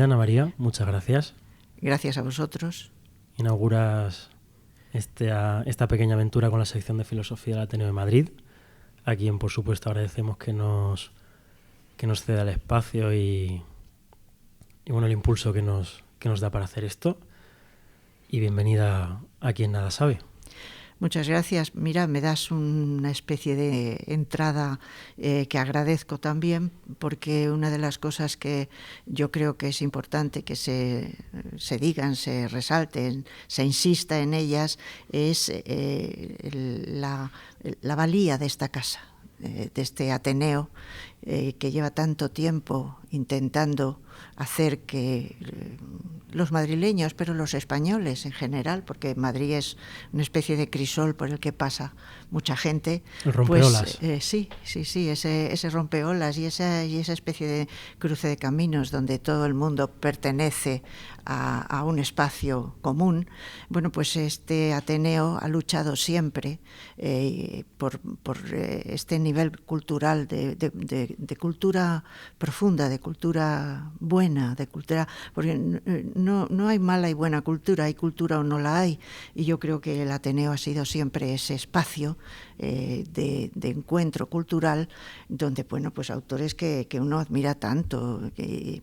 bienvenida, Ana María, muchas gracias. Gracias a vosotros. Inauguras esta pequeña aventura con la sección de Filosofía del Ateneo de Madrid, a quien por supuesto agradecemos que nos ceda el espacio y bueno, el impulso que nos da para hacer esto. Y bienvenida a Quien Nada Sabe. Muchas gracias. Mira, me das una especie de entrada que agradezco también, porque una de las cosas que yo creo que es importante que se digan, se resalten, se insista en ellas, es la valía de esta casa, de este Ateneo, que lleva tanto tiempo intentando hacer que los madrileños, pero los españoles en general, porque Madrid es una especie de crisol por el que pasa mucha gente. El rompeolas. Pues, sí, ese rompeolas y esa especie de cruce de caminos donde todo el mundo pertenece a un espacio común. Bueno, pues este Ateneo ha luchado siempre por este nivel cultural de cultura profunda, de cultura buena, de cultura, porque no hay mala y buena cultura, hay cultura o no la hay, y yo creo que el Ateneo ha sido siempre ese espacio de encuentro cultural donde, bueno, pues autores que uno admira tanto,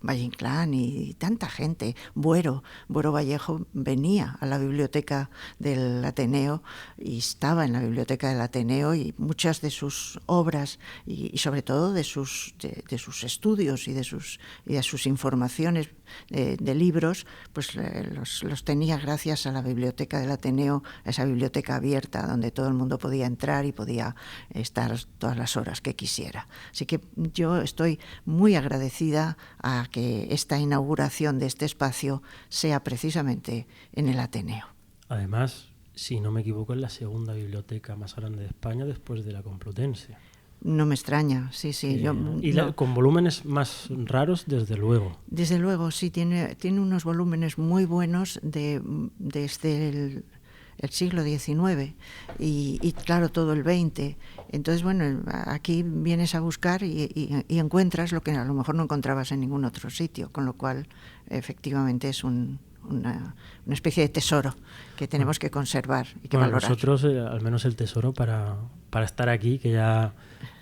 Valle Inclán y tanta gente. Buero Vallejo venía a la biblioteca del Ateneo y estaba en la biblioteca del Ateneo, y muchas de sus obras y sobre todo de sus estudios y de sus informaciones de libros, pues los tenía gracias a la biblioteca del Ateneo, a esa biblioteca abierta donde todo el mundo podía entrar y podía estar todas las horas que quisiera. Así que yo estoy muy agradecida a que esta inauguración de este espacio sea precisamente en el Ateneo. Además, si no me equivoco, es la segunda biblioteca más grande de España después de la Complutense. No me extraña, sí. Con volúmenes más raros, desde luego. Desde luego, sí, tiene unos volúmenes muy buenos desde el siglo XIX y claro, todo el XX. Entonces, bueno, aquí vienes a buscar y encuentras lo que a lo mejor no encontrabas en ningún otro sitio, con lo cual efectivamente es una especie de tesoro que tenemos que conservar y que valorar. Nosotros, al menos el tesoro para estar aquí, que ya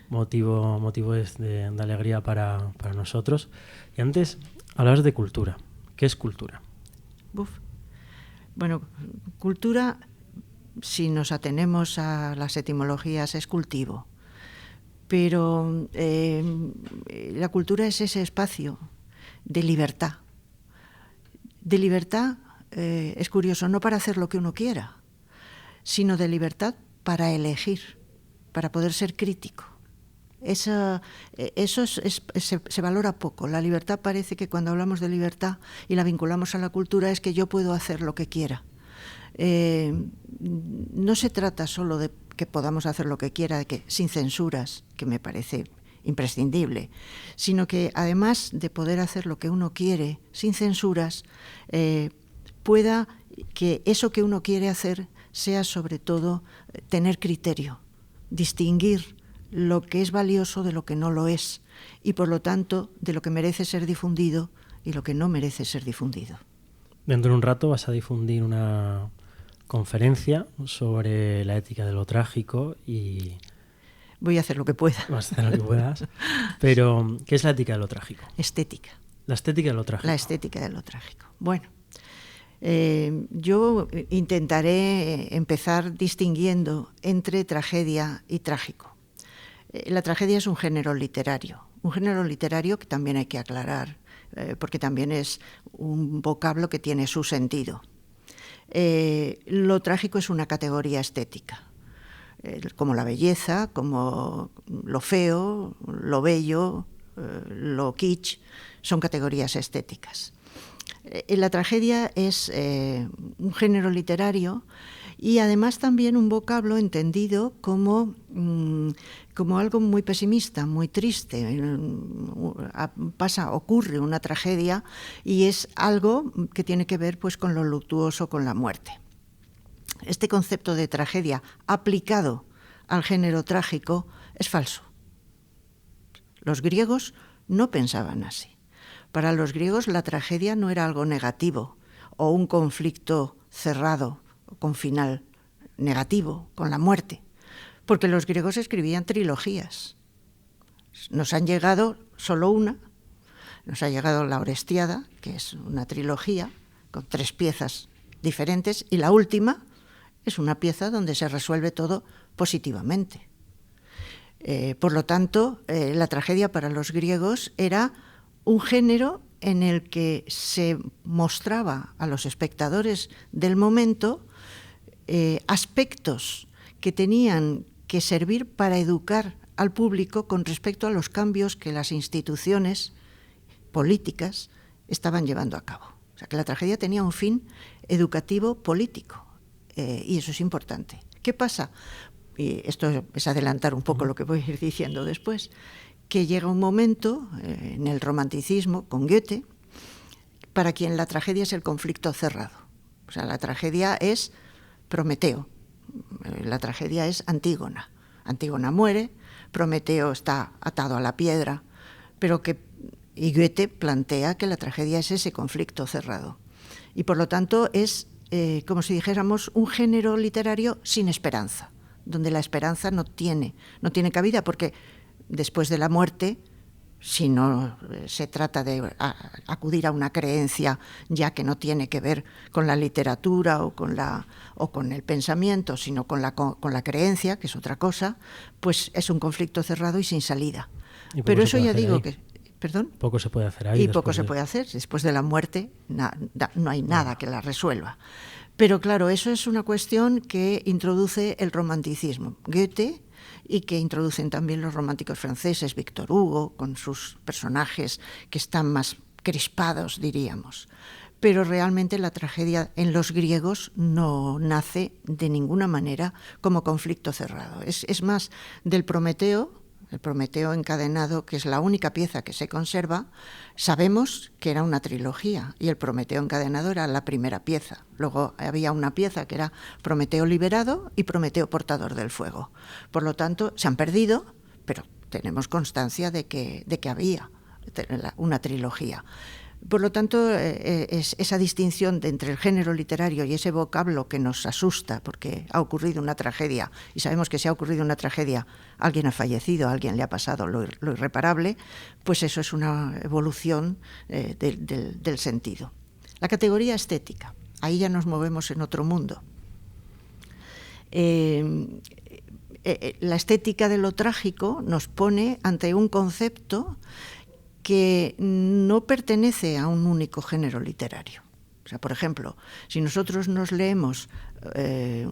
motivo es de alegría para nosotros. Y antes hablabas de cultura. ¿Qué es cultura? Bueno, cultura, si nos atenemos a las etimologías, es cultivo. Pero la cultura es ese espacio de libertad. De libertad, es curioso, no para hacer lo que uno quiera, sino de libertad para elegir, para poder ser crítico. Eso se valora poco. La libertad, parece que cuando hablamos de libertad y la vinculamos a la cultura, es que yo puedo hacer lo que quiera. No se trata solo de que podamos hacer lo que quiera, de que sin censuras, que me parece imprescindible, sino que además de poder hacer lo que uno quiere sin censuras, pueda que eso que uno quiere hacer sea sobre todo tener criterio, distinguir lo que es valioso de lo que no lo es, y por lo tanto de lo que merece ser difundido y lo que no merece ser difundido. Dentro de un rato vas a difundir una conferencia sobre la ética de lo trágico y... Voy a hacer lo que pueda. Vas a hacer lo que puedas. Pero, ¿qué es la ética de lo trágico? Estética. La estética de lo trágico. La estética de lo trágico. Bueno, yo intentaré empezar distinguiendo entre tragedia y trágico. La tragedia es un género literario que también hay que aclarar, porque también es un vocablo que tiene su sentido. Lo trágico es una categoría estética, como la belleza, como lo feo, lo bello, lo kitsch, son categorías estéticas. La tragedia es un género literario y además también un vocablo entendido como algo muy pesimista, muy triste. Ocurre una tragedia y es algo que tiene que ver pues con lo luctuoso, con la muerte. Este concepto de tragedia aplicado al género trágico es falso. Los griegos no pensaban así. Para los griegos la tragedia no era algo negativo o un conflicto cerrado, con final negativo, con la muerte, porque los griegos escribían trilogías. Nos han llegado solo una, nos ha llegado la Orestiada, que es una trilogía con 3 piezas diferentes, y la última es una pieza donde se resuelve todo positivamente. Por lo tanto, la tragedia para los griegos era un género en el que se mostraba a los espectadores del momento aspectos que tenían que servir para educar al público con respecto a los cambios que las instituciones políticas estaban llevando a cabo. O sea, que la tragedia tenía un fin educativo político, y eso es importante. ¿Qué pasa? Y esto es adelantar un poco lo que voy a ir diciendo después, que llega un momento en el romanticismo con Goethe, para quien la tragedia es el conflicto cerrado. O sea, la tragedia es Prometeo, la tragedia es Antígona. Antígona muere, Prometeo está atado a la piedra, y Goethe plantea que la tragedia es ese conflicto cerrado. Y por lo tanto es, como si dijéramos, un género literario sin esperanza, donde la esperanza no tiene cabida, porque después de la muerte, si no se trata de acudir a una creencia ya que no tiene que ver con la literatura o con el pensamiento, sino con la creencia, que es otra cosa, pues es un conflicto cerrado y sin salida. Pero eso ya digo que... ¿Perdón? Poco se puede hacer ahí. Y poco se puede hacer. Después de la muerte no hay nada que la resuelva. Pero claro, eso es una cuestión que introduce el romanticismo. Goethe, y que introducen también los románticos franceses, Víctor Hugo, con sus personajes que están más crispados, diríamos. Pero realmente la tragedia en los griegos no nace de ninguna manera como conflicto cerrado. Es más, del Prometeo, el Prometeo encadenado, que es la única pieza que se conserva, sabemos que era una trilogía y el Prometeo encadenado era la primera pieza. Luego había una pieza que era Prometeo liberado y Prometeo portador del fuego. Por lo tanto, se han perdido, pero tenemos constancia de que había una trilogía. Por lo tanto, es esa distinción entre el género literario y ese vocablo que nos asusta porque ha ocurrido una tragedia, y sabemos que si ha ocurrido una tragedia, alguien ha fallecido, a alguien le ha pasado lo irreparable, pues eso es una evolución del sentido. La categoría estética, ahí ya nos movemos en otro mundo. La estética de lo trágico nos pone ante un concepto que no pertenece a un único género literario. O sea, por ejemplo, si nosotros nos leemos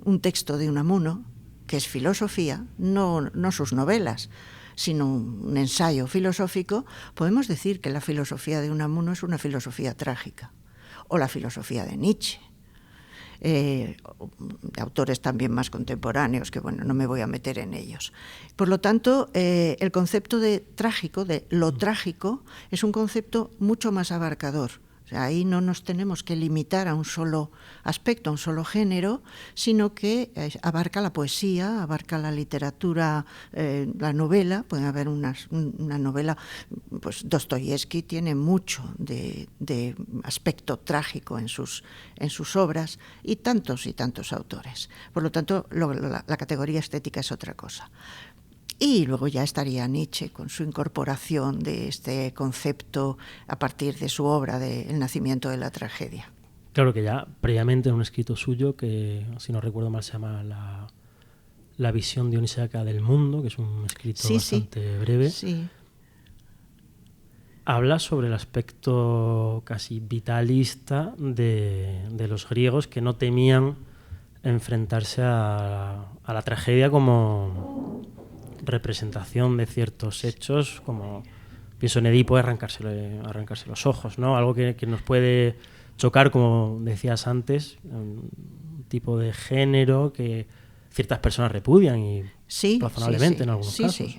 un texto de Unamuno, que es filosofía, no sus novelas, sino un ensayo filosófico, podemos decir que la filosofía de Unamuno es una filosofía trágica, o la filosofía de Nietzsche, de autores también más contemporáneos, que bueno, no me voy a meter en ellos. Por lo tanto, el concepto de trágico, de lo trágico, es un concepto mucho más abarcador. O sea, ahí no nos tenemos que limitar a un solo aspecto, a un solo género, sino que abarca la poesía, abarca la literatura, la novela. Puede haber una novela, pues Dostoyevsky tiene mucho de aspecto trágico en sus obras, y tantos autores. Por lo tanto, la categoría estética es otra cosa. Y luego ya estaría Nietzsche con su incorporación de este concepto a partir de su obra de El nacimiento de la tragedia. Claro que ya previamente en un escrito suyo, que si no recuerdo mal se llama La visión dionisíaca del mundo, que es un escrito bastante breve, habla sobre el aspecto casi vitalista de los griegos, que no temían enfrentarse a la tragedia como representación de ciertos hechos, como pienso en Edipo, arrancarse los ojos, ¿no? Algo que nos puede chocar, como decías antes, un tipo de género que ciertas personas repudian y razonablemente en algunos casos.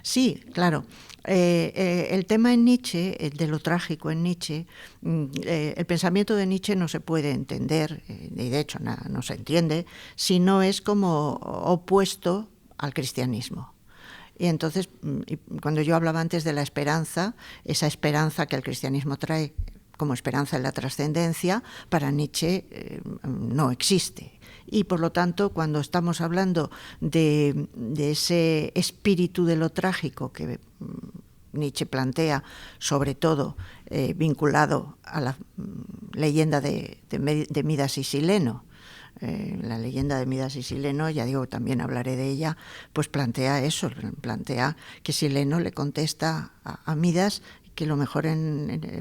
Sí, claro. El tema en Nietzsche, de lo trágico en Nietzsche, el pensamiento de Nietzsche no se puede entender, y de hecho no se entiende, si no es como opuesto al cristianismo. Y entonces, cuando yo hablaba antes de la esperanza, esa esperanza que el cristianismo trae como esperanza en la trascendencia, para Nietzsche no existe. Y por lo tanto, cuando estamos hablando de ese espíritu de lo trágico que Nietzsche plantea, sobre todo vinculado a la leyenda de Midas y Sileno, la leyenda de Midas y Sileno, ya digo, también hablaré de ella, pues plantea eso, plantea que Sileno le contesta a Midas que lo mejor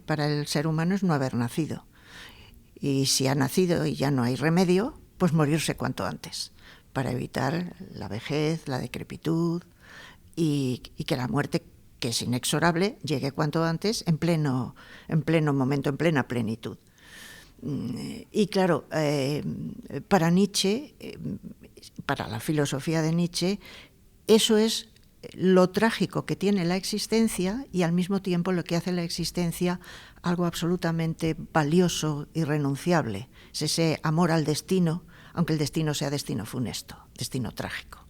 para el ser humano es no haber nacido. Y si ha nacido y ya no hay remedio, pues morirse cuanto antes, para evitar la vejez, la decrepitud y que la muerte, que es inexorable, llegue cuanto antes en pleno momento, en plena plenitud. Y claro, para Nietzsche, para la filosofía de Nietzsche, eso es lo trágico que tiene la existencia y al mismo tiempo lo que hace la existencia algo absolutamente valioso, irrenunciable. Es ese amor al destino, aunque el destino sea destino funesto, destino trágico.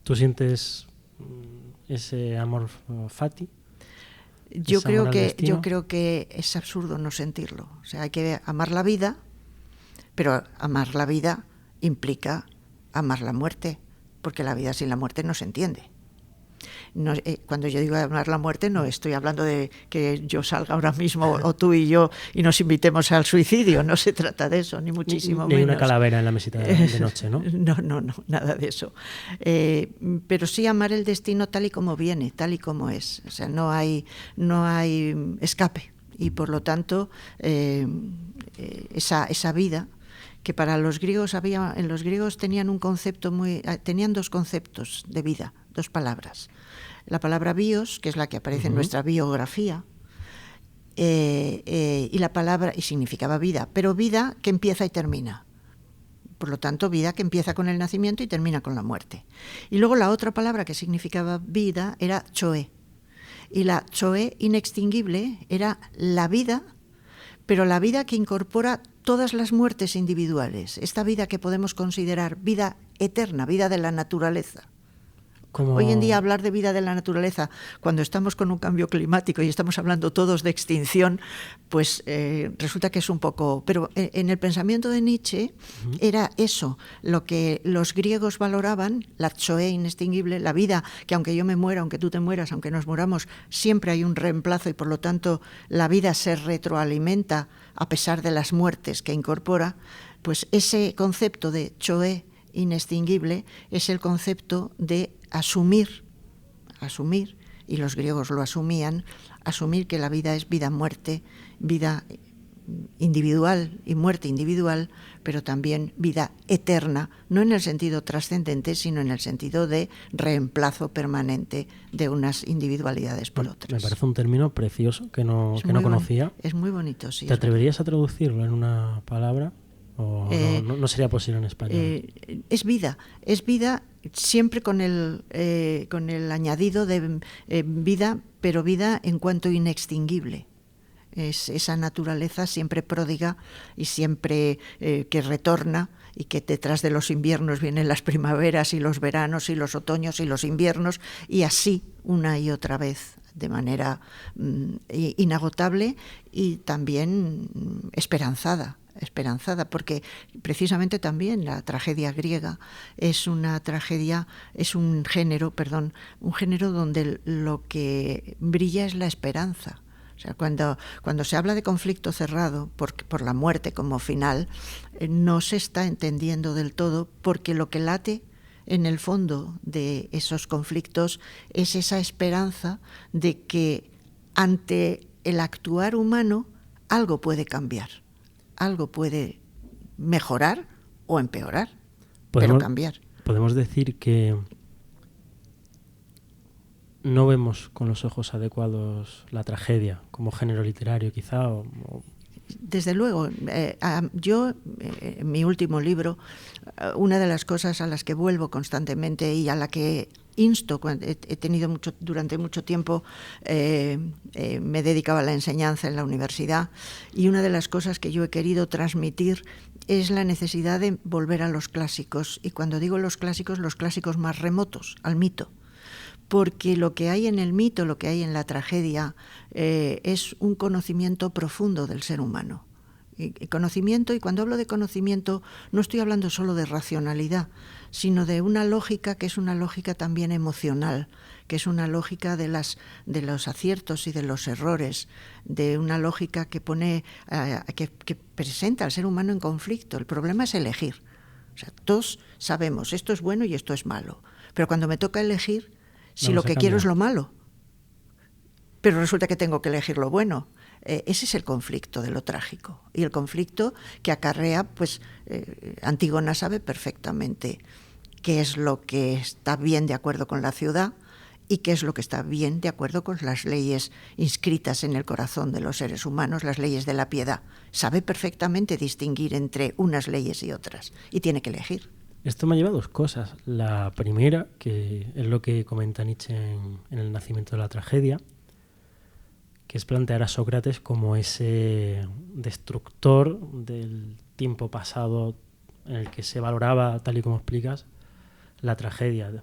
¿Tú sientes ese amor fati? Yo creo que es absurdo no sentirlo. O sea, hay que amar la vida, pero amar la vida implica amar la muerte, porque la vida sin la muerte no se entiende. No, cuando yo digo amar la muerte, no estoy hablando de que yo salga ahora mismo o tú y yo y nos invitemos al suicidio. No se trata de eso, ni muchísimo menos. Ni hay una calavera en la mesita de noche, ¿no? No, nada de eso. Pero sí amar el destino tal y como viene, tal y como es. O sea, no hay escape. Y por lo tanto, esa vida que para los griegos en los griegos tenían dos conceptos de vida, dos palabras. La palabra bios, que es la que aparece en nuestra biografía, y la palabra, y significaba vida, pero vida que empieza y termina. Por lo tanto, vida que empieza con el nacimiento y termina con la muerte. Y luego la otra palabra que significaba vida era choe. Y la choe inextinguible era la vida, pero la vida que incorpora todas las muertes individuales, esta vida que podemos considerar vida eterna, vida de la naturaleza. Hoy en día hablar de vida de la naturaleza, cuando estamos con un cambio climático y estamos hablando todos de extinción, pues resulta que es un poco... Pero en el pensamiento de Nietzsche era eso, lo que los griegos valoraban, la choe inextinguible, la vida que aunque yo me muera, aunque tú te mueras, aunque nos muramos, siempre hay un reemplazo y por lo tanto la vida se retroalimenta a pesar de las muertes que incorpora, pues ese concepto de choe inextinguible es el concepto de asumir, y los griegos lo asumían, asumir que la vida es vida-muerte, vida individual y muerte individual, pero también vida eterna, no en el sentido trascendente, sino en el sentido de reemplazo permanente de unas individualidades por otras. Me parece un término precioso que no conocía. Es muy bonito, sí. ¿Te atreverías a traducirlo en una palabra? ¿O no sería posible en español? Es vida siempre con el añadido de vida, pero vida en cuanto inextinguible. Es esa naturaleza siempre pródiga y siempre que retorna y que detrás de los inviernos vienen las primaveras y los veranos y los otoños y los inviernos y así una y otra vez de manera inagotable y también esperanzada, porque precisamente también la tragedia griega es un género donde lo que brilla es la esperanza. O sea, cuando se habla de conflicto cerrado por la muerte como final, no se está entendiendo del todo, porque lo que late en el fondo de esos conflictos es esa esperanza de que ante el actuar humano algo puede cambiar, algo puede mejorar o empeorar, pero cambiar. Podemos decir que no vemos con los ojos adecuados la tragedia como género literario, quizá. Desde luego, yo en mi último libro, una de las cosas a las que vuelvo constantemente y a la que insto, he tenido durante mucho tiempo, me dedicaba a la enseñanza en la universidad, y una de las cosas que yo he querido transmitir es la necesidad de volver a los clásicos, y cuando digo los clásicos más remotos, al mito. porque lo que hay en el mito, lo que hay en la tragedia, es un conocimiento profundo del ser humano. Y conocimiento, y cuando hablo de conocimiento no estoy hablando solo de racionalidad, sino de una lógica que es una lógica también emocional, que es una lógica de los aciertos y de los errores, de una lógica que que presenta al ser humano en conflicto. El problema es elegir. O sea, todos sabemos esto es bueno y esto es malo, pero cuando me toca elegir, si lo que quiero es lo malo, pero resulta que tengo que elegir lo bueno. Ese es el conflicto de lo trágico, y el conflicto que acarrea, pues Antígona sabe perfectamente qué es lo que está bien de acuerdo con la ciudad y qué es lo que está bien de acuerdo con las leyes inscritas en el corazón de los seres humanos, las leyes de la piedad. Sabe perfectamente distinguir entre unas leyes y otras, y tiene que elegir. Esto me lleva a dos cosas. La primera, que es lo que comenta Nietzsche en El nacimiento de la tragedia, que es plantear a Sócrates como ese destructor del tiempo pasado en el que se valoraba, tal y como explicas, la tragedia.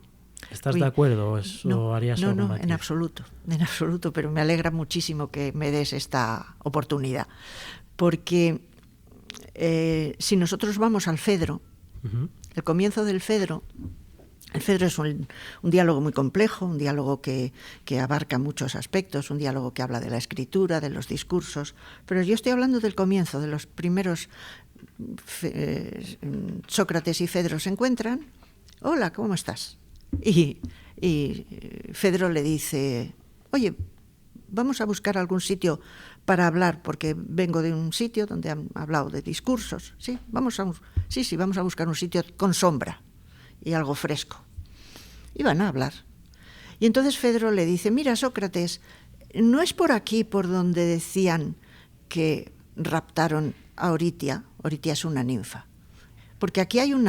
¿Estás de acuerdo o eso no, harías algún matiz? en absoluto, pero me alegra muchísimo que me des esta oportunidad, porque si nosotros vamos al Fedro, el comienzo del Fedro, el Fedro es un diálogo muy complejo, un diálogo que abarca muchos aspectos, un diálogo que habla de la escritura, de los discursos, pero yo estoy hablando del comienzo, de los primeros. Sócrates y Fedro se encuentran. Hola, ¿cómo estás? Y Fedro le dice, oye, vamos a buscar algún sitio para hablar, porque vengo de un sitio donde han hablado de discursos. Sí, vamos a buscar un sitio con sombra y algo fresco. Y van a hablar. Y entonces Fedro le dice, mira, Sócrates, ¿no es por aquí por donde decían que raptaron a Oritia? Oritia es una ninfa. Porque aquí hay un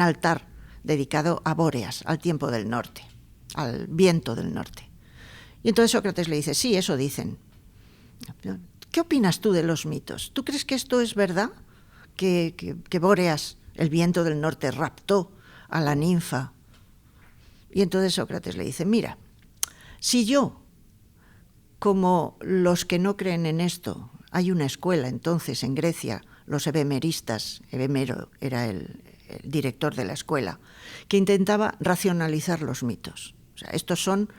altar dedicado a Bóreas, al tiempo del norte, al viento del norte. Y entonces Sócrates le dice, sí, eso dicen. ¿Qué opinas tú de los mitos? ¿Tú crees que esto es verdad? ¿Que Bóreas, el viento del norte, raptó a la ninfa? Y entonces Sócrates le dice, mira, si yo, como los que no creen en esto, hay una escuela entonces en Grecia, los ebemeristas, Ebemero era el director de la escuela, que intentaba racionalizar los mitos. O sea, estos son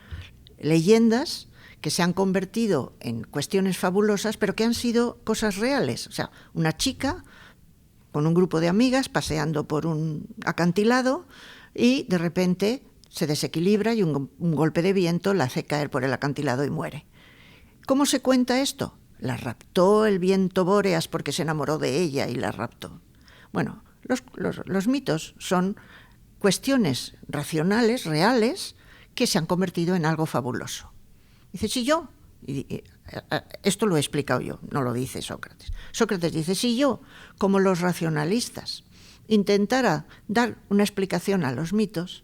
leyendas que se han convertido en cuestiones fabulosas, pero que han sido cosas reales. O sea, una chica con un grupo de amigas paseando por un acantilado y de repente se desequilibra y un golpe de viento la hace caer por el acantilado y muere. ¿Cómo se cuenta esto? La raptó el viento Bóreas porque se enamoró de ella y la raptó. Bueno, los mitos son cuestiones racionales, reales, que se han convertido en algo fabuloso. Dice, si yo, esto lo he explicado yo, no lo dice Sócrates. Sócrates dice, si yo, como los racionalistas, intentara dar una explicación a los mitos,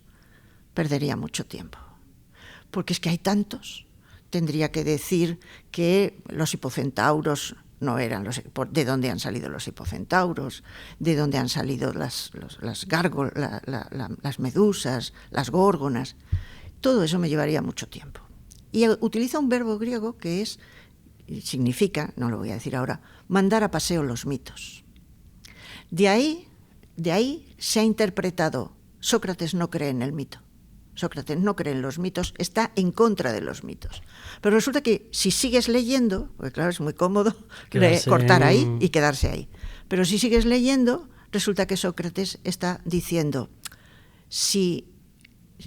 perdería mucho tiempo. Porque es que hay tantos. Tendría que decir que los hipocentauros no eran de dónde han salido los hipocentauros, de dónde han salido las medusas, las górgonas. Todo eso me llevaría mucho tiempo. Y utiliza un verbo griego que significa, no lo voy a decir ahora, mandar a paseo los mitos. De ahí se ha interpretado, Sócrates no cree en el mito. Sócrates no cree en los mitos, está en contra de los mitos. Pero resulta que si sigues leyendo, porque claro, es muy cómodo cortar ahí y quedarse ahí. Pero si sigues leyendo, resulta que Sócrates está diciendo, si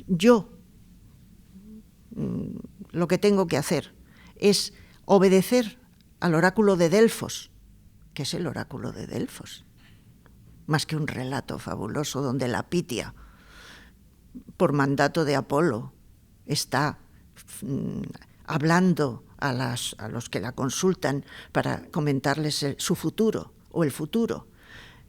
yo lo que tengo que hacer es obedecer al oráculo de Delfos, que es el oráculo de Delfos, más que un relato fabuloso donde la Pitia, por mandato de Apolo, está hablando a los que la consultan para comentarles su futuro o el futuro.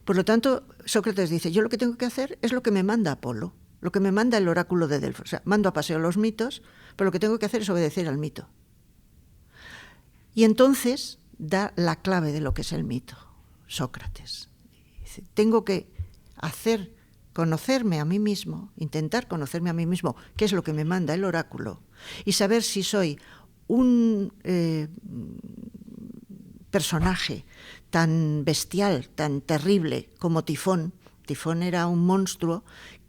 Por lo tanto, Sócrates dice, yo lo que tengo que hacer es lo que me manda Apolo, lo que me manda el oráculo de Delfos. O sea, mando a paseo los mitos, pero lo que tengo que hacer es obedecer al mito. Y entonces da la clave de lo que es el mito, Sócrates. Dice, tengo que hacer conocerme a mí mismo, intentar conocerme a mí mismo, qué es lo que me manda el oráculo, y saber si soy un personaje tan bestial, tan terrible como Tifón. Tifón era un monstruo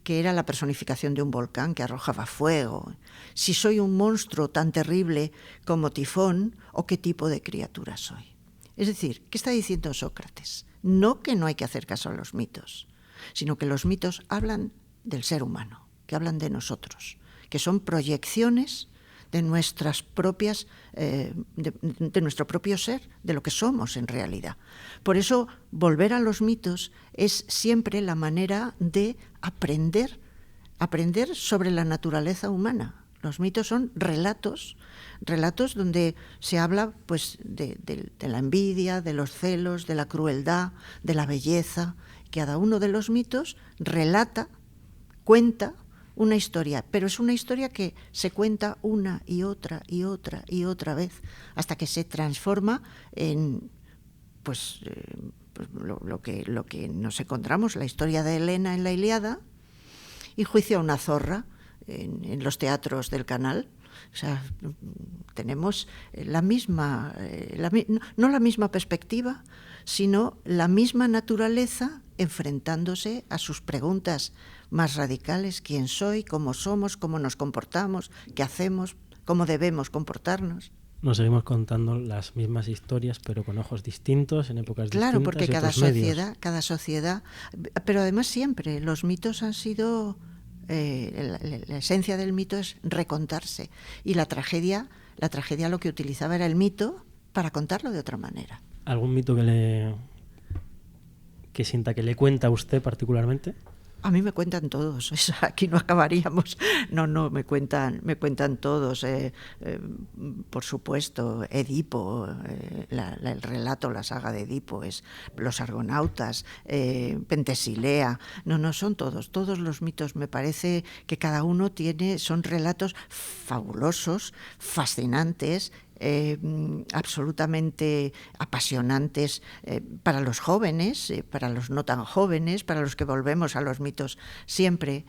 que era la personificación de un volcán que arrojaba fuego. Si soy un monstruo tan terrible como Tifón, ¿o qué tipo de criatura soy? Es decir, ¿qué está diciendo Sócrates? No que no hay que hacer caso a los mitos, sino que los mitos hablan del ser humano, que hablan de nosotros, que son proyecciones de nuestras propias, de nuestro propio ser, de lo que somos en realidad. Por eso, volver a los mitos es siempre la manera de aprender sobre la naturaleza humana. Los mitos son relatos donde se habla pues de la envidia, de los celos, de la crueldad, de la belleza. Cada uno de los mitos relata, cuenta una historia, pero es una historia que se cuenta una y otra y otra y otra vez hasta que se transforma en lo que nos encontramos, la historia de Helena en la Ilíada y Juicio a una zorra en los teatros del Canal. O sea, tenemos la misma, no la misma perspectiva, sino la misma naturaleza enfrentándose a sus preguntas más radicales: quién soy, cómo somos, cómo nos comportamos, qué hacemos, cómo debemos comportarnos. Nos seguimos contando las mismas historias, pero con ojos distintos, en épocas distintas. Claro, porque y cada sociedad, pero además siempre los mitos han sido, la esencia del mito es recontarse, y la tragedia lo que utilizaba era el mito para contarlo de otra manera. ¿Algún mito que sienta que le cuenta a usted particularmente? A mí me cuentan todos, aquí no acabaríamos. No, me cuentan todos. Por supuesto, Edipo, el relato, la saga de Edipo, es los Argonautas, Pentesilea. No, son todos los mitos. Me parece que cada uno son relatos fabulosos, fascinantes, absolutamente apasionantes para los jóvenes, para los no tan jóvenes, para los que volvemos a los mitos siempre.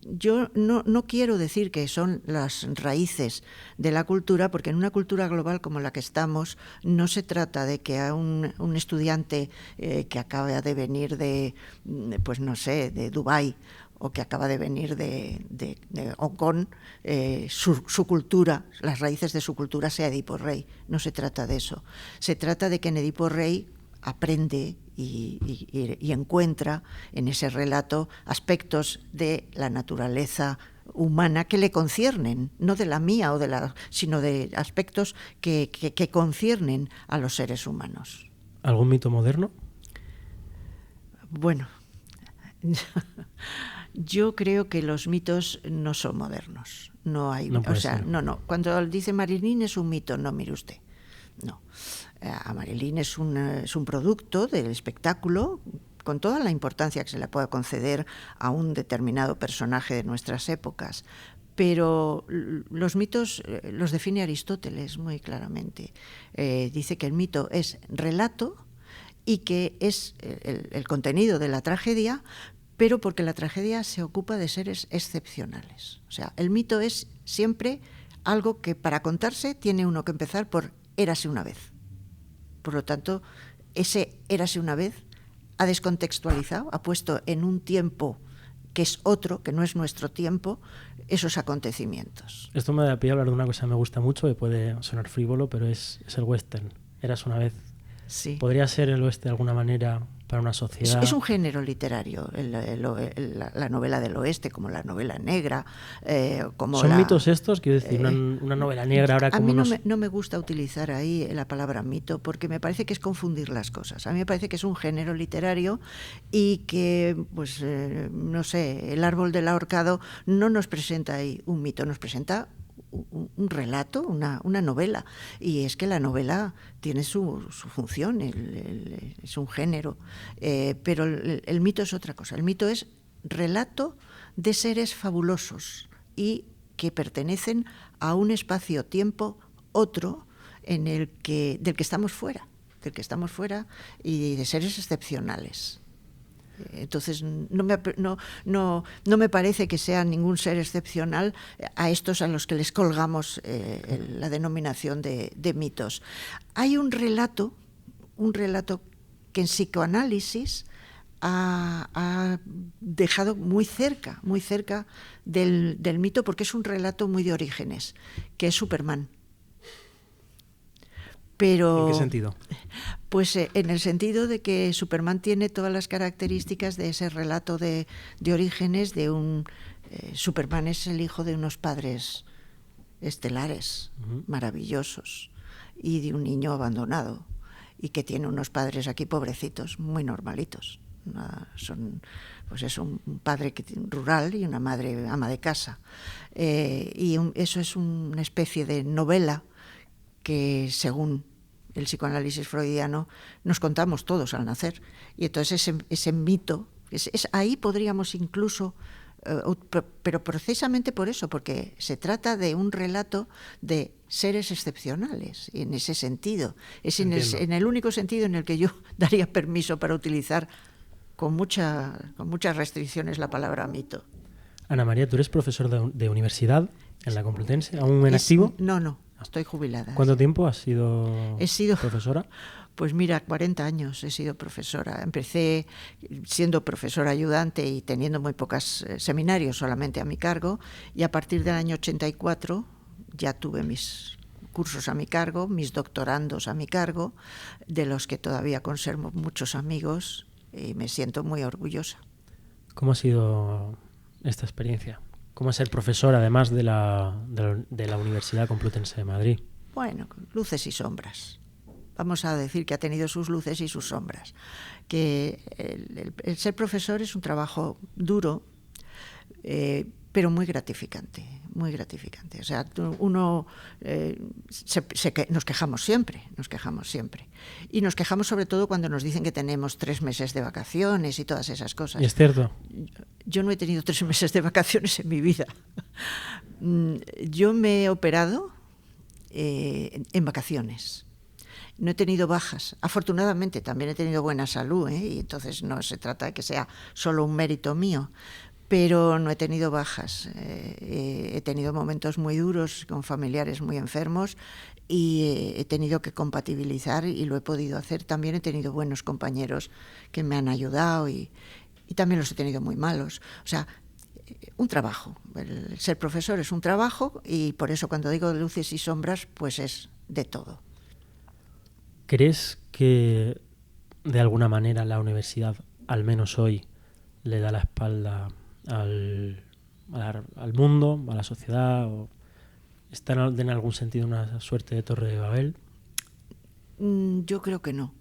Yo no quiero decir que son las raíces de la cultura, porque en una cultura global como la que estamos no se trata de que a un estudiante que acaba de venir de Dubái o que acaba de venir de Hong Kong, su cultura, las raíces de su cultura sea Edipo Rey. No se trata de eso. Se trata de que en Edipo Rey aprende y encuentra en ese relato aspectos de la naturaleza humana que le conciernen, no de la mía sino de aspectos que conciernen a los seres humanos. ¿Algún mito moderno? Bueno, yo creo que los mitos no son modernos. No hay, no. Cuando dice Marilyn es un mito, no, mire usted. No. A Marilyn es un producto del espectáculo, con toda la importancia que se le pueda conceder a un determinado personaje de nuestras épocas. Pero los mitos los define Aristóteles muy claramente. Dice que el mito es relato y que es el contenido de la tragedia, pero porque la tragedia se ocupa de seres excepcionales. O sea, el mito es siempre algo que para contarse tiene uno que empezar por érase una vez. Por lo tanto, ese érase una vez ha descontextualizado, ha puesto en un tiempo que es otro, que no es nuestro tiempo, esos acontecimientos. Esto me da pie a hablar de una cosa que me gusta mucho, que puede sonar frívolo, pero es el western. Eras una vez. Sí. ¿Podría ser el oeste de alguna manera para una sociedad? Es un género literario, la novela del oeste, como la novela negra. ¿Son mitos estos? Quiero decir, una novela negra ahora como... A mí no me gusta utilizar ahí la palabra mito, porque me parece que es confundir las cosas. A mí me parece que es un género literario y que, el árbol del ahorcado no nos presenta ahí un mito, nos presenta un relato, una novela, y es que la novela tiene su función, es un género, pero el mito es otra cosa. El mito es relato de seres fabulosos y que pertenecen a un espacio-tiempo otro del que estamos fuera y de seres excepcionales. Entonces no me parece que sea ningún ser excepcional a estos a los que les colgamos la denominación de mitos. Hay un relato que en psicoanálisis ha dejado muy cerca del mito, porque es un relato muy de Orígenes, que es Superman. Pero, ¿en qué sentido? Pues en el sentido de que Superman tiene todas las características de ese relato de Orígenes, de un Superman es el hijo de unos padres estelares, maravillosos, y de un niño abandonado, y que tiene unos padres aquí pobrecitos, muy normalitos. Pues es un padre rural y una madre ama de casa. Eso es una especie de novela que, según el psicoanálisis freudiano, nos contamos todos al nacer. Y entonces ese mito, ahí podríamos incluso, pero precisamente por eso, porque se trata de un relato de seres excepcionales, y en ese sentido, es en el único sentido en el que yo daría permiso para utilizar con muchas restricciones la palabra mito. Ana María, ¿tú eres profesor de universidad en la Complutense, aún en activo? No, estoy jubilada. ¿Cuánto tiempo has sido profesora? Pues mira, 40 años he sido profesora. Empecé siendo profesora ayudante y teniendo muy pocos seminarios solamente a mi cargo, y a partir del año 84 ya tuve mis cursos a mi cargo, mis doctorandos a mi cargo, de los que todavía conservo muchos amigos, y me siento muy orgullosa. ¿Cómo ha sido esta experiencia? ¿Cómo es ser profesora, además de la Universidad Complutense de Madrid? Bueno, luces y sombras. Vamos a decir que ha tenido sus luces y sus sombras. Que el ser profesor es un trabajo duro, pero muy gratificante, muy gratificante. O sea, nos quejamos siempre. Y nos quejamos sobre todo cuando nos dicen que tenemos 3 meses de vacaciones y todas esas cosas. ¿Y es cierto? Yo no he tenido 3 meses de vacaciones en mi vida. Yo me he operado en vacaciones. No he tenido bajas. Afortunadamente también he tenido buena salud, y entonces no se trata de que sea solo un mérito mío. Pero no he tenido bajas. He tenido momentos muy duros con familiares muy enfermos, y he tenido que compatibilizar, y lo he podido hacer. También he tenido buenos compañeros que me han ayudado, y también los he tenido muy malos. O sea, un trabajo. El ser profesor es un trabajo, y por eso cuando digo luces y sombras, pues es de todo. ¿Crees que de alguna manera la universidad, al menos hoy, le da la espalda al mundo, a la sociedad, o está en algún sentido una suerte de Torre de Babel? Yo creo que no.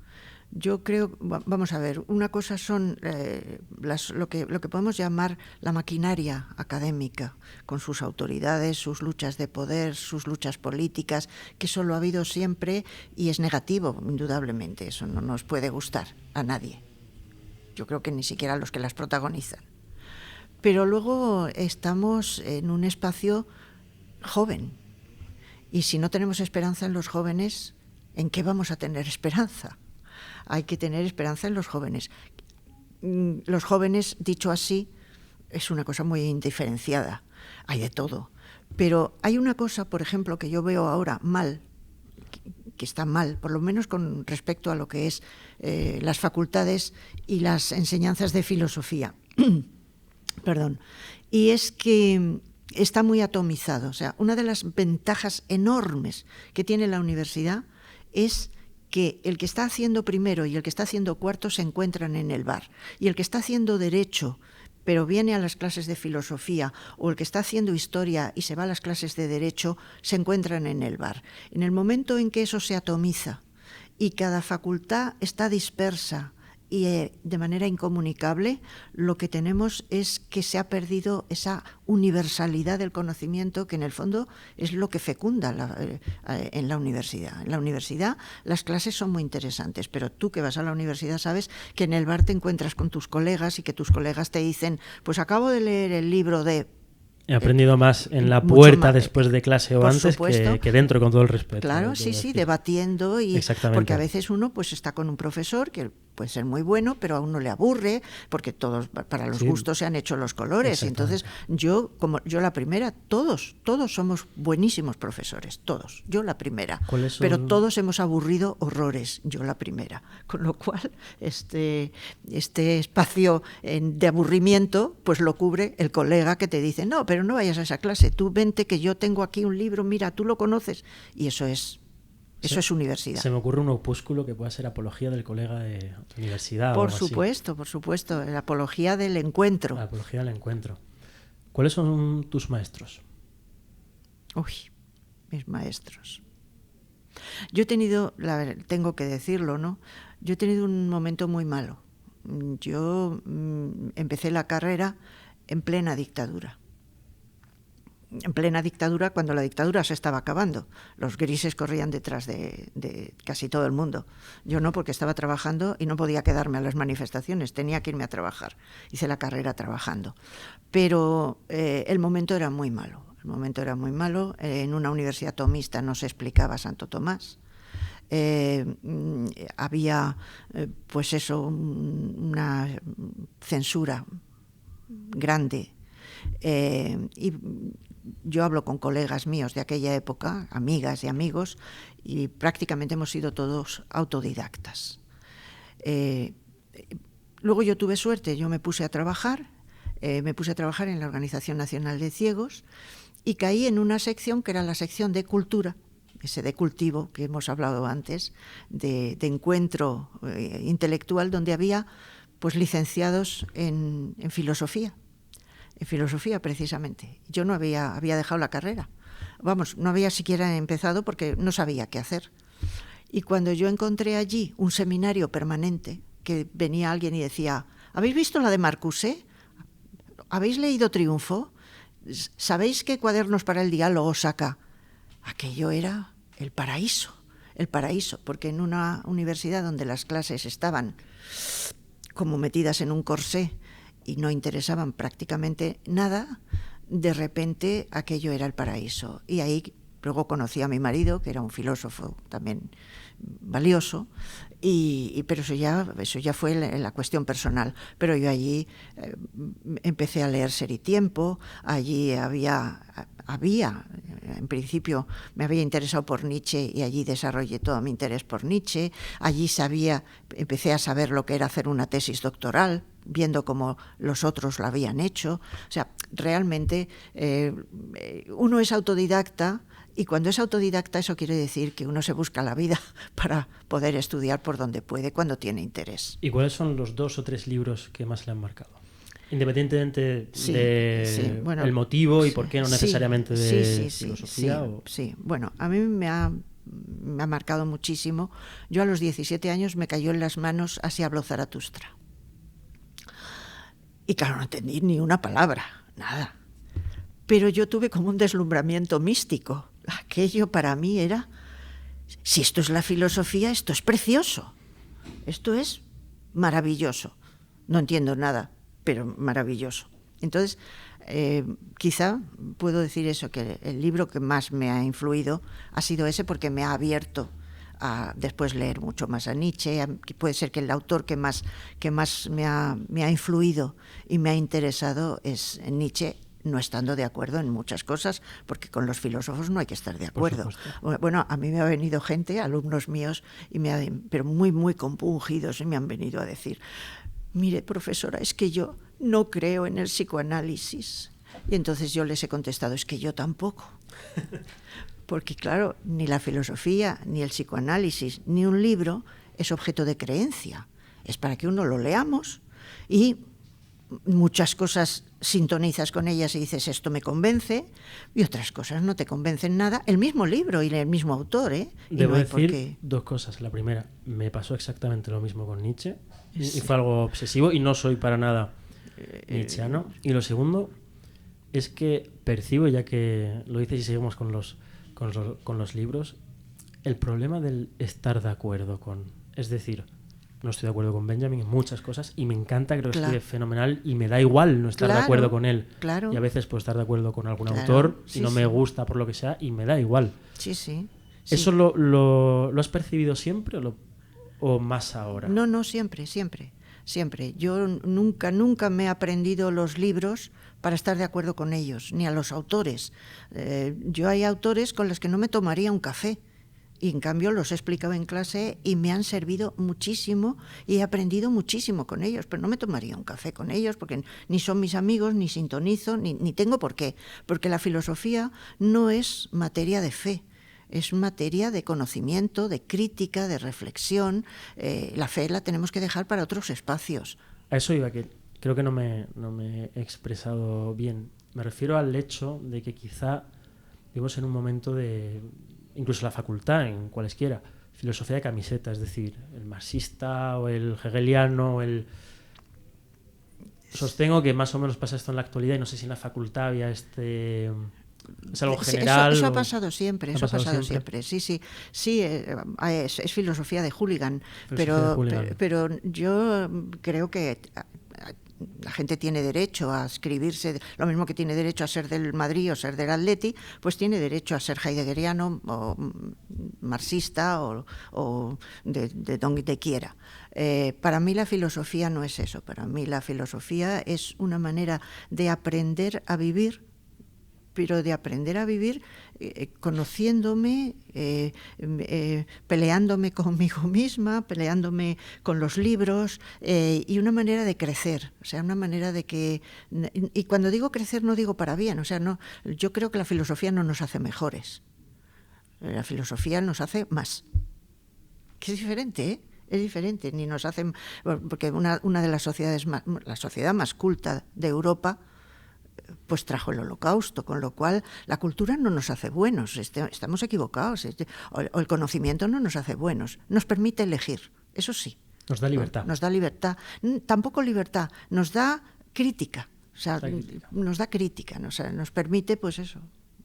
Yo creo, vamos a ver, una cosa son lo que podemos llamar la maquinaria académica, con sus autoridades, sus luchas de poder, sus luchas políticas, que eso lo ha habido siempre y es negativo, indudablemente. Eso no nos puede gustar a nadie. Yo creo que ni siquiera a los que las protagonizan. Pero luego estamos en un espacio joven, y si no tenemos esperanza en los jóvenes, ¿en qué vamos a tener esperanza? Hay que tener esperanza en los jóvenes. Los jóvenes, dicho así, es una cosa muy indiferenciada. Hay de todo. Pero hay una cosa, por ejemplo, que yo veo ahora mal, que está mal, por lo menos con respecto a lo que es las facultades y las enseñanzas de filosofía. Perdón. Y es que está muy atomizado. O sea, una de las ventajas enormes que tiene la universidad es que el que está haciendo primero y el que está haciendo cuarto se encuentran en el bar. Y el que está haciendo derecho, pero viene a las clases de filosofía, o el que está haciendo historia y se va a las clases de derecho, se encuentran en el bar. En el momento en que eso se atomiza y cada facultad está dispersa y de manera incomunicable, lo que tenemos es que se ha perdido esa universalidad del conocimiento, que en el fondo es lo que fecunda en la universidad. En la universidad las clases son muy interesantes, pero tú que vas a la universidad sabes que en el bar te encuentras con tus colegas y que tus colegas te dicen, pues acabo de leer el libro de... He aprendido más en la puerta después de clase o antes que dentro, con todo el respeto. Claro, sí, debatiendo, y porque a veces uno pues está con un profesor que puede ser muy bueno, pero a uno le aburre, porque todos, para los gustos se han hecho los colores. Entonces, yo la primera, todos somos buenísimos profesores, todos, yo la primera. Pero todos hemos aburrido horrores, yo la primera. Con lo cual, este espacio de aburrimiento, pues lo cubre el colega que te dice, no, pero no vayas a esa clase, tú vente que yo tengo aquí un libro, mira, tú lo conoces. Y eso es universidad. Se me ocurre un opúsculo que pueda ser apología del colega de universidad. Por supuesto, la apología del encuentro. La apología del encuentro. ¿Cuáles son tus maestros? Uy, mis maestros. Yo he tenido, tengo que decirlo, ¿no? Yo he tenido un momento muy malo. Yo empecé la carrera en plena dictadura. En plena dictadura, cuando la dictadura se estaba acabando. Los grises corrían detrás de casi todo el mundo. Yo no, porque estaba trabajando y no podía quedarme a las manifestaciones, tenía que irme a trabajar. Hice la carrera trabajando. Pero el momento era muy malo. En una universidad tomista no se explicaba Santo Tomás. Había, pues eso, una censura grande. Y yo hablo con colegas míos de aquella época, amigas y amigos, y prácticamente hemos sido todos autodidactas. Luego yo tuve suerte, yo me puse a trabajar en la Organización Nacional de Ciegos y caí en una sección que era la sección de cultura, ese de cultivo que hemos hablado antes, de encuentro intelectual, donde había pues licenciados en filosofía. En filosofía, precisamente. Yo no había dejado la carrera. Vamos, no había siquiera empezado porque no sabía qué hacer. Y cuando yo encontré allí un seminario permanente, que venía alguien y decía, ¿habéis visto la de Marcuse? ¿Habéis leído Triunfo? ¿Sabéis qué Cuadernos para el Diálogo saca? Aquello era el paraíso, porque en una universidad donde las clases estaban como metidas en un corsé, y no interesaban prácticamente nada, de repente aquello era el paraíso. Y ahí luego conocí a mi marido, que era un filósofo también valioso, pero eso ya fue la cuestión personal. Pero yo allí empecé a leer Ser y Tiempo, allí había, en principio me había interesado por Nietzsche y allí desarrollé todo mi interés por Nietzsche, allí empecé a saber lo que era hacer una tesis doctoral, viendo cómo los otros lo habían hecho. O sea, realmente uno es autodidacta, y cuando es autodidacta eso quiere decir que uno se busca la vida para poder estudiar por donde puede cuando tiene interés. ¿Y cuáles son los 2 o 3 libros que más le han marcado? Independientemente del motivo y por qué, no necesariamente de filosofía. Sí, bueno, a mí me ha marcado muchísimo. Yo a los 17 años me cayó en las manos Así habló Zaratustra. Y claro, no entendí ni una palabra, nada. Pero yo tuve como un deslumbramiento místico. Aquello para mí era, si esto es la filosofía, esto es precioso. Esto es maravilloso. No entiendo nada, pero maravilloso. Entonces, quizá puedo decir eso, que el libro que más me ha influido ha sido ese, porque me ha abierto a después leer mucho más a Nietzsche. Puede ser que el autor que más me ha influido y me ha interesado es Nietzsche, no estando de acuerdo en muchas cosas, porque con los filósofos no hay que estar de acuerdo. Bueno, a mí me ha venido gente, alumnos míos, pero muy, muy compungidos, y me han venido a decir, mire, profesora, es que yo no creo en el psicoanálisis. Y entonces yo les he contestado, es que yo tampoco. Porque claro, ni la filosofía, ni el psicoanálisis, ni un libro es objeto de creencia. Es para que uno lo leamos y muchas cosas sintonizas con ellas y dices, esto me convence, y otras cosas no te convencen nada. El mismo libro y el mismo autor, ¿eh? Debo decir 2 cosas. La primera, me pasó exactamente lo mismo con Nietzsche, y fue algo obsesivo, y no soy para nada nietzscheano. Y lo segundo es que percibo, ya que lo dices y seguimos con los libros, el problema del estar de acuerdo con... Es decir, no estoy de acuerdo con Benjamin en muchas cosas y me encanta, creo que escribe fenomenal y me da igual no estar de acuerdo con él. Y a veces puedo estar de acuerdo con algún autor y no me gusta por lo que sea y me da igual. Sí. ¿Eso lo has percibido siempre o o más ahora? No, siempre, siempre, siempre. Yo nunca me he aprendido los libros para estar de acuerdo con ellos, ni a los autores. Yo hay autores con los que no me tomaría un café, y en cambio los he explicado en clase y me han servido muchísimo y he aprendido muchísimo con ellos, pero no me tomaría un café con ellos porque ni son mis amigos, ni sintonizo, ni tengo por qué, porque la filosofía no es materia de fe. Es materia de conocimiento, de crítica, de reflexión. La fe la tenemos que dejar para otros espacios. A eso iba, que creo que no me he expresado bien. Me refiero al hecho de que quizá vivimos en un momento de, incluso la facultad, en cualesquiera, filosofía de camiseta, es decir, el marxista o el hegeliano o el... Sostengo que más o menos pasa esto en la actualidad y no sé si en la facultad había este... ¿Es algo general? Eso ha pasado siempre, eso ha pasado siempre. Sí, es filosofía de hooligan, pero yo creo que la gente tiene derecho a escribirse, lo mismo que tiene derecho a ser del Madrid o ser del Atleti, pues tiene derecho a ser heideggeriano o marxista o de donde quiera. Para mí la filosofía no es eso, para mí la filosofía es una manera de aprender a vivir, pero de aprender a vivir conociéndome, peleándome conmigo misma, peleándome con los libros, y una manera de crecer, o sea, una manera de que... Y cuando digo crecer no digo para bien, o sea, no, yo creo que la filosofía no nos hace mejores, la filosofía nos hace más, que es diferente, ¿eh? Es diferente, ni nos hacen... Porque una de las sociedades más, la sociedad más culta de Europa, pues trajo el Holocausto, con lo cual la cultura no nos hace buenos, estamos equivocados, o el conocimiento no nos hace buenos, nos permite elegir, eso sí. Nos da libertad. Nos da libertad, tampoco libertad, nos da crítica, o sea, nos da crítica, nos permite, pues eso,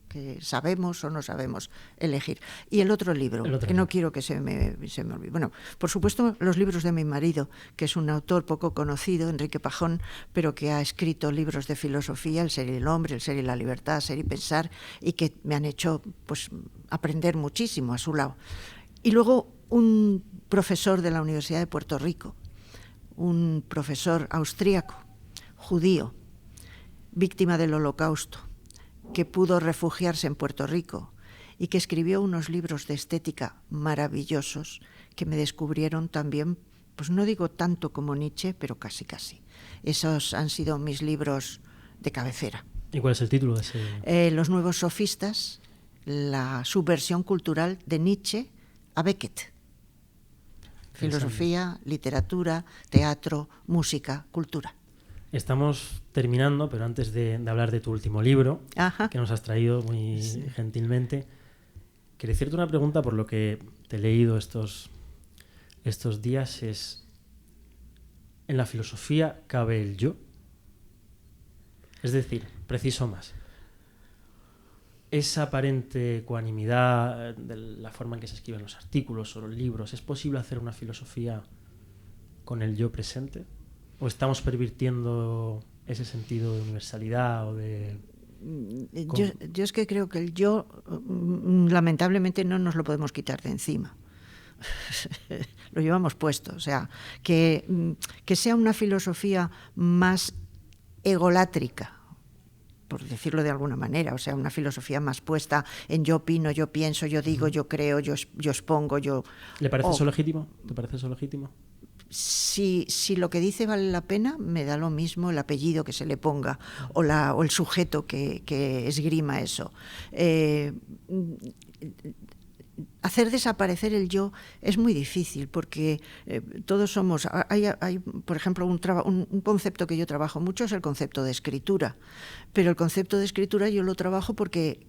que sabemos o no sabemos elegir. Y el otro libro, que no quiero que se me olvide. Bueno, por supuesto, los libros de mi marido, que es un autor poco conocido, Enrique Pajón, pero que ha escrito libros de filosofía, El ser y el hombre, El ser y la libertad, Ser y pensar, y que me han hecho pues aprender muchísimo a su lado. Y luego un profesor de la Universidad de Puerto Rico, un profesor austríaco, judío, víctima del Holocausto, que pudo refugiarse en Puerto Rico y que escribió unos libros de estética maravillosos que me descubrieron también, pues no digo tanto como Nietzsche, pero casi. Esos han sido mis libros de cabecera. ¿Y cuál es el título de ese? Los nuevos sofistas, la subversión cultural de Nietzsche a Beckett. Filosofía, literatura, teatro, música, cultura. Estamos terminando, pero antes de hablar de tu último libro, que nos has traído muy gentilmente, quería hacerte una pregunta por lo que te he leído estos días. Es, ¿en la filosofía cabe el yo? Es decir, preciso más, esa aparente ecuanimidad de la forma en que se escriben los artículos o los libros, ¿es posible hacer una filosofía con el yo presente? ¿O estamos pervirtiendo ese sentido de universalidad o de...? Yo es que creo que el yo, lamentablemente, no nos lo podemos quitar de encima. Lo llevamos puesto. O sea, que sea una filosofía más egolátrica, por decirlo de alguna manera, o sea, una filosofía más puesta en yo opino, yo pienso, yo digo, yo creo, yo expongo, yo... ¿Le parece eso legítimo? ¿Te parece eso legítimo? Si lo que dice vale la pena, me da lo mismo el apellido que se le ponga o el sujeto que esgrima eso. Hacer desaparecer el yo es muy difícil porque todos somos... Hay, por ejemplo, un concepto que yo trabajo mucho es el concepto de escritura, pero el concepto de escritura yo lo trabajo porque...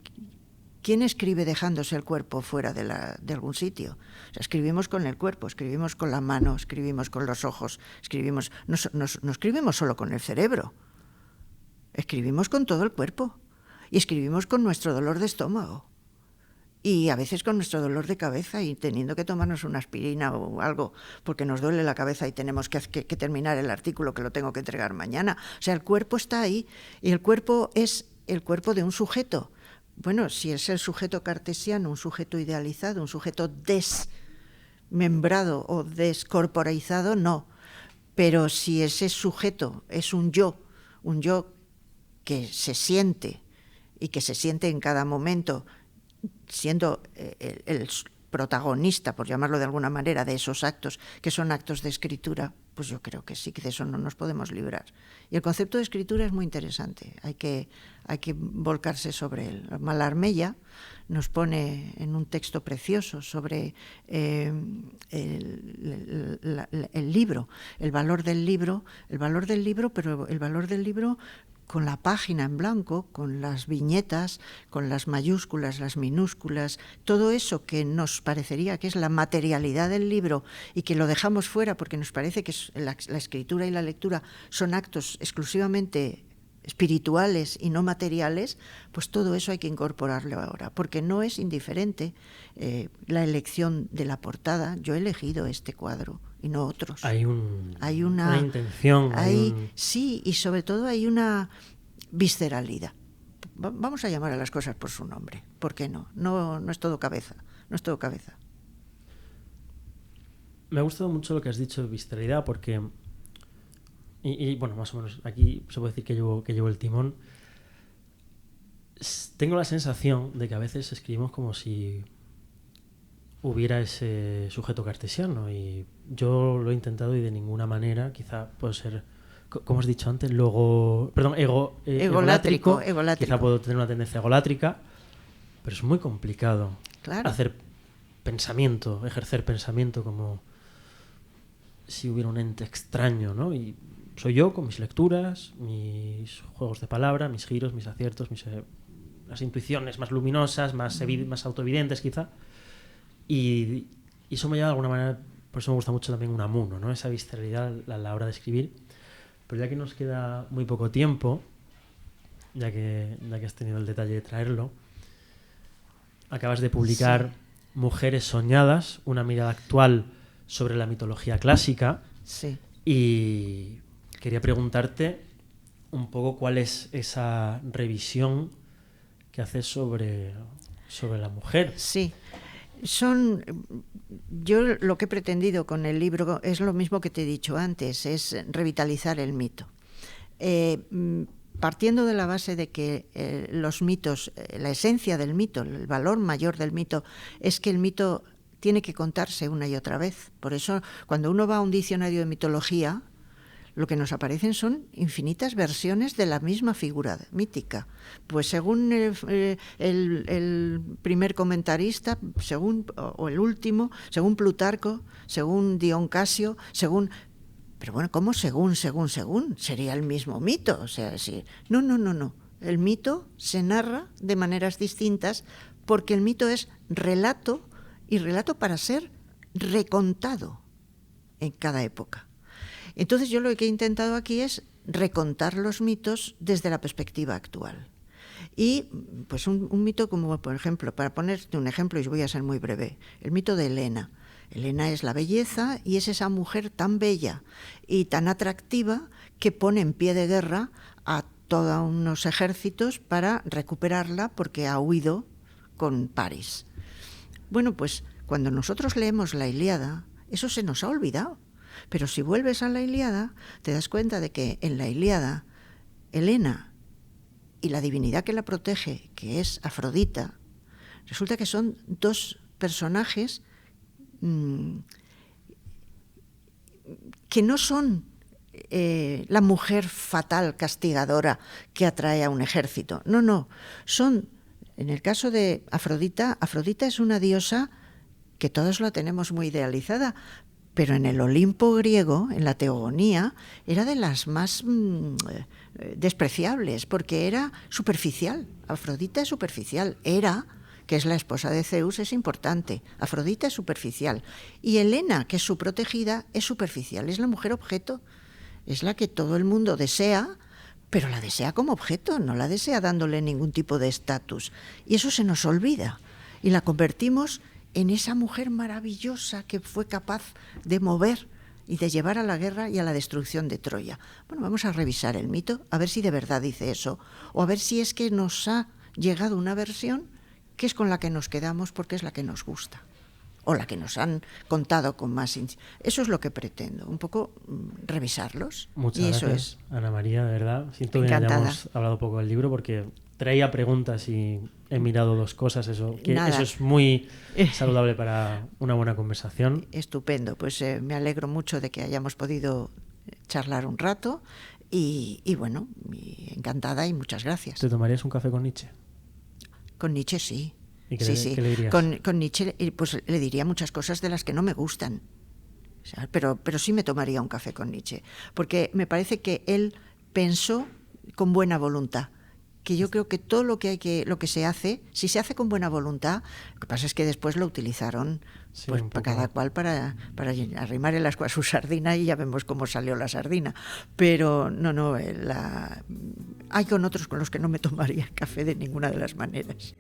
¿Quién escribe dejándose el cuerpo fuera de algún sitio? O sea, escribimos con el cuerpo, escribimos con la mano, escribimos con los ojos, no escribimos solo con el cerebro, escribimos con todo el cuerpo y escribimos con nuestro dolor de estómago y a veces con nuestro dolor de cabeza y teniendo que tomarnos una aspirina o algo porque nos duele la cabeza y tenemos que terminar el artículo que lo tengo que entregar mañana. O sea, el cuerpo está ahí y el cuerpo es el cuerpo de un sujeto. Bueno, si es el sujeto cartesiano, un sujeto idealizado, un sujeto desmembrado o descorporizado, no. Pero si ese sujeto es un yo que se siente y que se siente en cada momento siendo el protagonista, por llamarlo de alguna manera, de esos actos que son actos de escritura, pues yo creo que sí, que de eso no nos podemos librar. Y el concepto de escritura es muy interesante, hay que volcarse sobre él. Mallarmé nos pone en un texto precioso sobre el libro, el valor del libro, pero el valor del libro con la página en blanco, con las viñetas, con las mayúsculas, las minúsculas, todo eso que nos parecería que es la materialidad del libro y que lo dejamos fuera porque nos parece que la escritura y la lectura son actos exclusivamente espirituales y no materiales, pues todo eso hay que incorporarlo ahora, porque no es indiferente la elección de la portada. Yo he elegido este cuadro y no otros. Hay una intención. Sí, y sobre todo hay una visceralidad. Vamos a llamar a las cosas por su nombre. ¿Por qué no? No es todo cabeza. No es todo cabeza. Me ha gustado mucho lo que has dicho de visceralidad, porque y bueno, más o menos aquí se puede decir que llevo el timón. Tengo la sensación de que a veces escribimos como si hubiera ese sujeto cartesiano, y yo lo he intentado y de ninguna manera, quizá puedo ser, como has dicho antes, egolátrico. Quizá puedo tener una tendencia egolátrica, pero es muy complicado hacer pensamiento, ejercer pensamiento como si hubiera un ente extraño, ¿no? Y soy yo con mis lecturas, mis juegos de palabra, mis giros, mis aciertos, las intuiciones más luminosas, más autoevidentes quizá. Y eso me lleva de alguna manera, por eso me gusta mucho también Unamuno, ¿no? Esa visceralidad a la hora de escribir. Pero ya que nos queda muy poco tiempo, ya que has tenido el detalle de traerlo, acabas de publicar Mujeres soñadas, una mirada actual sobre la mitología clásica. Sí. Y quería preguntarte un poco cuál es esa revisión que haces sobre la mujer. Sí. Yo lo que he pretendido con el libro es lo mismo que te he dicho antes, es revitalizar el mito. Partiendo de la base de que los mitos, la esencia del mito, el valor mayor del mito, es que el mito tiene que contarse una y otra vez. Por eso, cuando uno va a un diccionario de mitología, lo que nos aparecen son infinitas versiones de la misma figura mítica. Pues según el primer comentarista, o el último, según Plutarco, según Dion Casio, según... Pero bueno, ¿cómo según? Sería el mismo mito. O sea, sí. No. El mito se narra de maneras distintas porque el mito es relato, y relato para ser recontado en cada época. Entonces yo lo que he intentado aquí es recontar los mitos desde la perspectiva actual. Y pues un mito como, por ejemplo, para ponerte un ejemplo, y voy a ser muy breve, el mito de Helena. Helena es la belleza y es esa mujer tan bella y tan atractiva que pone en pie de guerra a todos unos ejércitos para recuperarla porque ha huido con París. Bueno, pues cuando nosotros leemos la Ilíada, eso se nos ha olvidado. Pero si vuelves a la Ilíada, te das cuenta de que en la Ilíada, Helena y la divinidad que la protege, que es Afrodita, resulta que son dos personajes que no son la mujer fatal, castigadora, que atrae a un ejército. No, son, en el caso de Afrodita, Afrodita es una diosa que todos la tenemos muy idealizada, pero en el Olimpo griego, en la teogonía, era de las más despreciables, porque era superficial. Afrodita es superficial. Hera, que es la esposa de Zeus, es importante. Afrodita es superficial. Y Helena, que es su protegida, es superficial. Es la mujer objeto. Es la que todo el mundo desea, pero la desea como objeto, no la desea dándole ningún tipo de estatus. Y eso se nos olvida. Y la convertimos en esa mujer maravillosa que fue capaz de mover y de llevar a la guerra y a la destrucción de Troya. Bueno, vamos a revisar el mito, a ver si de verdad dice eso, o a ver si es que nos ha llegado una versión que es con la que nos quedamos porque es la que nos gusta. o la que nos han contado con más... Eso es lo que pretendo, un poco revisarlos. Muchas y gracias, eso es. Ana María, de verdad. Siento que Encantada. hayamos hablado poco del libro porque traía preguntas y he mirado 2 cosas. Eso es muy saludable para una buena conversación. Estupendo, pues me alegro mucho de que hayamos podido charlar un rato y bueno, encantada y muchas gracias. ¿Te tomarías un café con Nietzsche? Con Nietzsche sí. ¿Y qué le dirías? Con Nietzsche pues le diría muchas cosas de las que no me gustan. O sea, pero sí me tomaría un café con Nietzsche, porque me parece que él pensó con buena voluntad. Que yo creo que todo lo que se hace, si se hace con buena voluntad, lo que pasa es que después lo utilizaron pues cada cual para arrimar el ascua a su sardina y ya vemos cómo salió la sardina. Pero hay con otros con los que no me tomaría café de ninguna de las maneras.